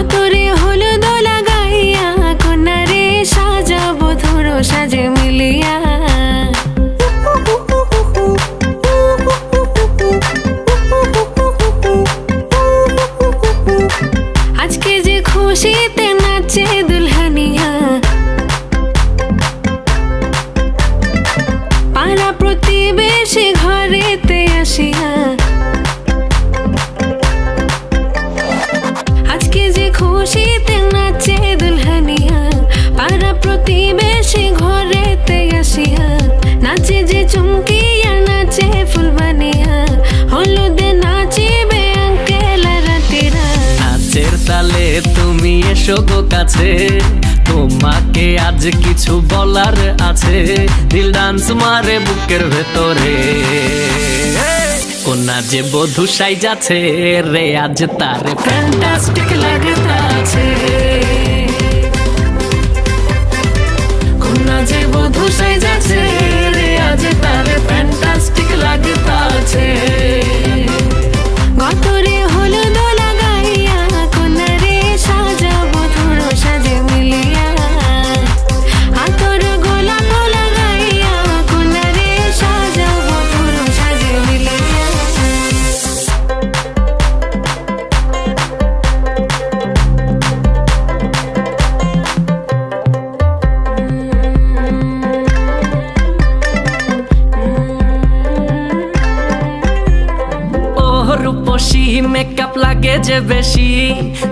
গতরে হলুদ লাগাইয়া কন্যারে সাজাবো ধরো সাজে মিলিয়া। আজকে যে খুশিতে নাচে দুলহানিয়া, পাড়া প্রতিবেশী ঘরেতে আসিয়া। আজকে যে খুশিতে নাচে দুলহানিয়া, পাড়া প্রতিবেশী ঘরেতে আসিয়া। নাচে যে চুমকিয়া নাচে ফুলবানিয়া, হলুদে নাচিবে আঙ্কেল রাতিরা। নাচের তালে তুমি এসো গো কাছে, তোমাকে আজ কিছু বলার আছে। দিল ডান্স মারে বুকের ভেতরে, কোনা যে বধূ সাইজাছে রে আজ তারে ফ্যান্টাস্টিক লাগতাছে। কোনা যে বধূ সাইজাছে রে আজ তারে ফ্যান্টাস্টিক লাগতাছে। গতরে হলুদ লাগাইয়া কন্যারে সাজাবো ধরো সাজে মিলিয়া। আতর গোলাপ লাগাইয়া কন্যারে সাজাবো ধরো সাজে মিলিয়া। রূপসী মেকআপ লাগে যে বেশি,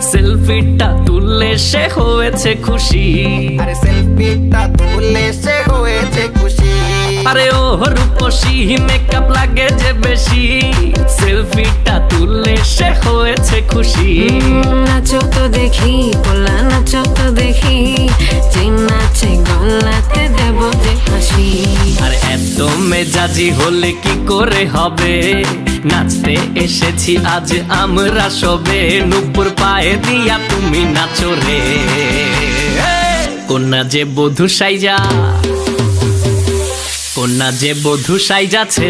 সেলফিটা তুললে সে হয়েছে খুশি। আরে সেলফিটা তুললে সে হয়েছে খুশি। আরে ও রূপসী মেকআপ লাগে যে বেশি, সেলফিটা তুললে সে হয়েছে খুশি। নাচো তো দেখি পোলা নাচো তো দেখি, যে নাচে গলাতে দেব যে হাসি। আর এত মেজাজি হলে কি করে হবে, নাচতে এসেছি আজ আমরা সবে। নুপুর পায়ে দিয়া তুমি নাচো রে, কোনা যে বধূ সাইজা, কোনা যে বধূ সাইজাছে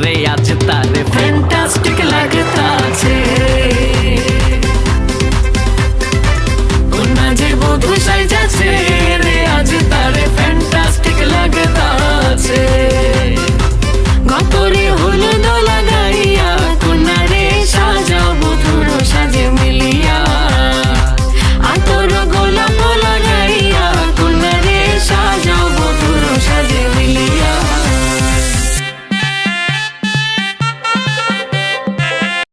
রে আজ তারে ফ্যান্টাস্টিক লাগতাছে। কোনা যে বধূ সাইজাছে রে আজ তারে ফ্যান্টাস্টিক লাগতাছে।